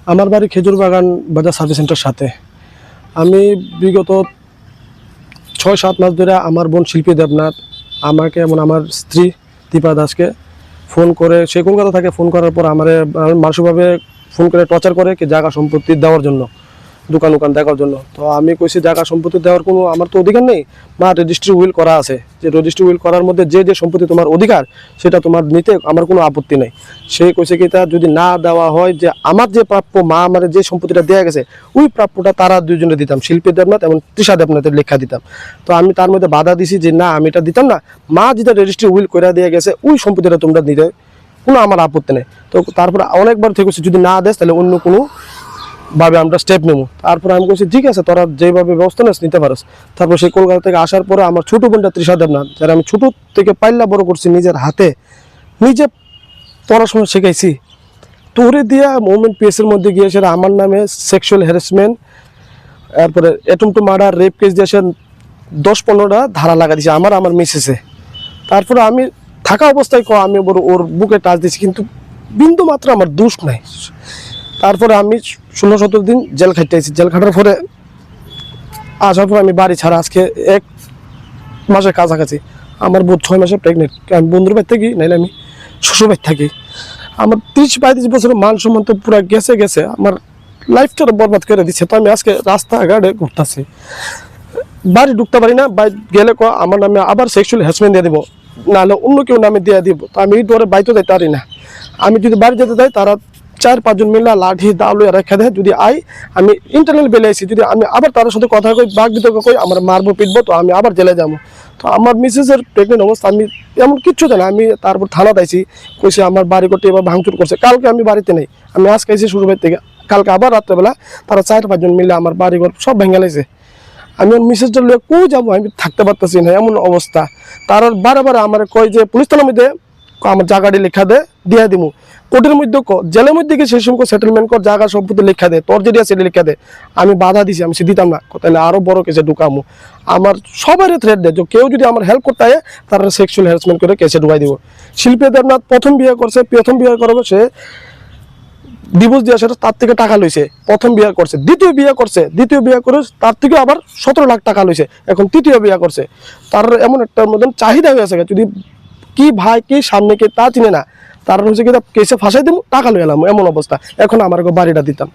আমার বাড়ি খেজুর বাগান বাজার সার্ভিস সেন্টার সাথে। আমি বিগত 6-7 মাস ধরে আমার বোন শিল্পী দেবনাথ আমাকে এবং আমার স্ত্রী দীপা দাসকে ফোন করে, সে কলকাতা থাকে, ফোন করার পর আমার মানসিকভাবে ফোন করে টর্চার করে কি জায়গা সম্পত্তি দেওয়ার জন্য, দোকান দেখার জন্য। তো আমি কইছি জায়গা সম্পত্তি দেওয়ার কোনো আমার তো অধিকার নেই মা, রেজিস্ট্রি উইল করা আছে, যে রেজিস্ট্রি উইল করার মধ্যে যে যে সম্পত্তি তোমার অধিকার সেটা তোমার নিতে আমার কোনো আপত্তি নেই। সে কইছে কি তা যদি না দেওয়া হয়, যে আমার যে প্রাপ্য, মা আমার যে সম্পত্তিটা দেওয়া গেছে ওই প্রাপ্যটা তারা দুজনে দিতাম, শিল্পী দেবনাথ এবং তৃষা দেবনাথের লেখা দিতাম। তো আমি তার মধ্যে বাধা দিছি যে না, আমি এটা দিতাম না, মা যেটা রেজিস্ট্রি উইল করে দিয়ে গেছে ওই সম্পত্তিটা তোমরা নিতে কোনো আমার আপত্তি নেই। তো তারপরে অনেকবার থেকে যদি না দেস তাহলে অন্য কোনো ভাবে আমরা স্টেপ নেবো। তারপর আমি বলছি ঠিক আছে, তোরা যেভাবে ব্যবস্থা নিস নিতে পারস। তারপর সেই কলকাতা থেকে আসার পরে আমার ছোটো বোনটা তৃষা দেবনাথ, যারা আমি ছোটো থেকে পাল্লা বড় করছি, নিজের হাতে নিজে পড়াশোনা শেখাইছি, তোরে দিয়া মুভমেন্ট পিএসের মধ্যে গিয়ে সেটা আমার নামে সেক্সুয়াল হ্যারাসমেন্ট, তারপরে attempt to murder, rape case দিয়ে সে 10-15টা ধারা লাগা দিয়েছে আমার মিসেসে। তারপরে আমি থাকা অবস্থায় আমি ওর বুকে টাচ দিয়েছি, কিন্তু বিন্দু মাত্র আমার দোষ নাই। তারপরে আমি 16-17 দিন জেল খাটিয়েছি। জেল খাটার পরে আসার পর আমি বাড়ি ছাড়া আজকে 1 মাসের কাছাকাছি। আমার বোধ 6 মাসে প্রেগনেন্ট। আমি বন্ধুর বাড়ি থাকি, নাইলে আমি শ্বশুর বাড়ি থাকি। আমার 30-35 বছরের মান সম্মান তো পুরো গেছে, আমার লাইফটা বরবাদ করে দিচ্ছে। তো আমি আজকে রাস্তাঘাটে ঘুরতেছি, বাড়ি ঢুকতে পারি না। বাড়ি গেলে আমার নামে আবার সেক্সুয়াল হ্যারাসমেন্ট দিয়ে দিব, নাহলে অন্য কেউ নামে দিয়ে দিব। তো আমি এই ডরে বাইতে যাইতে পারি না। আমি যদি বাড়ি যেতে যাই তারা 4-5 জন মিলে লাঠি দা লইয়া রেখা দেয়। যদি আমি ইন্টারনাল বেলে আইছি, যদি আমি আবার তার সাথে কথা কই, বাঘ বিতর্ক কই, আমার মারবো পিটবো, তো আমি আবার জেলে যাবো। তো আমার মিসেসের প্রেগনেন্ট অবস্থা, আমি এমন কিচ্ছু জানি। আমি তারপর থানা দিয়েছি, কইছে আমার বাড়ি করতে এবার ভাঙচুর করছে। কালকে আমি বাড়িতে নেই, আমি আজকে আইছি শুরু বাড়ি থেকে। কালকে আবার রাত্রেবেলা তারা 4-5 জন মিলে আমার বাড়িঘর সব ভেঙে লাইছে। আমি ওর মিসেসটা লিয়ে কই যাবো, আমি থাকতে পারতেছি না, এমন অবস্থা। তারা বারে আমার কয় যে পুলিশ থানার মধ্যে আমার জায়গাটি লেখা দিয়ে দিব, কোর্টের মধ্যে জেলের মধ্যে গিয়ে সেই সময় সেটেলমেন্ট কর, জায়গা সম্পত্তি লেখা দে, তোর যেটা সেটা লেখা দে। আমি বাধা দিছি, আমি সে দিতাম না, তাহলে আরো বড় কেসে ঢুকামো। আমার সবারই থ্রেট দেয় যে কেউ যদি আমার হেল্প করতে হয় তারা সেক্সুয়াল হ্যারাসমেন্ট করে কেসে ঢুকাই দিব। শিল্পী দেবনাথ প্রথম বিয়ে করবে, সে ডিভোর্স দিয়ে সেটা তার থেকে টাকা লইছে। প্রথম বিয়ে করছে, দ্বিতীয় বিয়ে করে তার থেকে আবার 17 লাখ টাকা লইছে। এখন তৃতীয় বিয়ে করছে। তার এমন একটা মতন চাহিদা হয়ে আছে, যদি কি ভাই কি সামনে কে তা চিনে না, তার হচ্ছে কি কেসে ফাঁসাই দিব, টাকা লই এলাম, এমন অবস্থা। এখন আমার বাড়িটা দিতাম,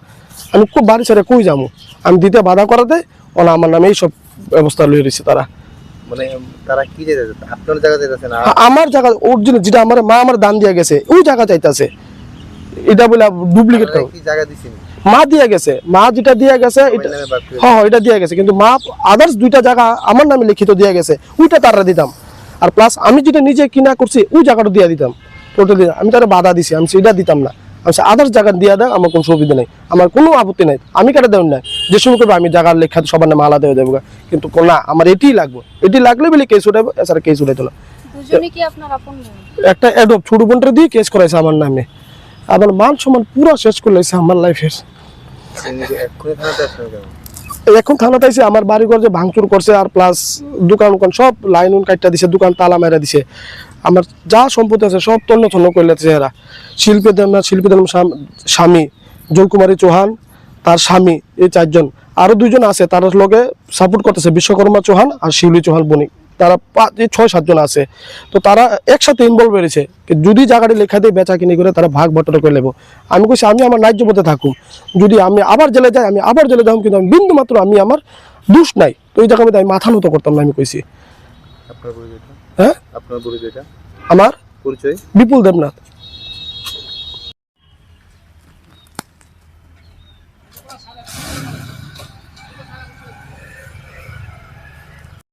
আমি খুব বাড়ি ছেড়ে কই যাবো, আমি দিতে বাধা করাতে ওরা আমার নামে এইসব ব্যবস্থা লইয়ে রয়েছে। তারা মানে তারা কি চাইতেছে, আপনার জায়গা চাইতেছে না? আমার জায়গা অরিজিনাল যেটা আমার মা আমার দান দিয়ে গেছে ওই জায়গা চাইতেছে। এটা বলে ডুপ্লিকেট কি জায়গা দিছেন? মা দিয়ে গেছে, মা যেটা দিয়ে গেছে হ্যাঁ এটা দিয়ে গেছে, কিন্তু মা আদার্স 2টা জায়গা আমার নামে লিখিত দিয়ে গেছে, ওইটা তারা দিতাম। আর প্লাস আমি যেটা নিজে কিনা করছি ওই জায়গাটা দিয়ে দিতাম টোটালি। আমি তারা বাধা দিছি, আমি সেটা দিতাম না। আমি আদার্স জায়গা দিয়ে দেয়, আমার কোনো সুবিধা নেই, আমার কোনো আপত্তি নেই, আমি কাটা দেবেন না। যে সময় করবো আমি জায়গার লেখা সবার নামে আলাদা হয়ে যাবো, কিন্তু না আমার এটাই লাগবে, এটি লাগলে বলে কেস উঠাবো, এছাড়া কেস উঠাইতো না। একটা অ্যাডপ ছোট বোনটা দিয়ে কেস করাইছে আমার নামে, আমার মান সম্মান পুরো শেষ করে লাইছে আমার লাইফের। এখন থানাতে আইছে, আমার বাড়িঘর যে ভাঙচুর করছে, আর প্লাস দোকান সব লাইন কাটটা দিছে, দোকান তালা মেরা দিছে, আমার যা সম্পত্তি আছে সব তন্ন তন্ন করে লেছে এরা। শিল্পী দেবনাথ স্বামী জয়কুমারী চৌহান, তার স্বামী, এই 4 জন, আরো 2 জন আছে তার লগে সাপোর্ট করতেছে, বিশ্বকর্মা চৌহান আর শিউলি চৌহান বণিক। তারা 6-7 জন আছে। তো তারা একসাথে ইনভলভ হয়েছে, যদি জায়গাটি লেখা দিয়ে বেচা কিনি করে তারা ভাগ বটরা করে নেবো। আমি কইছি আমি আমার ন্যায্য পথে থাকুম, যদি আমি আবার জেলে যাই আমি আবার জেলে যাবো, কিন্তু আমি বিন্দু মাত্র আমি আমার দোষ নাই। তো এই জায়গার মধ্যে আমি মাথা নত করতাম না। আমি কইছি হ্যাঁ, আপনার পরিচয়টা? আমার পরিচয় বিপুল দেবনাথ।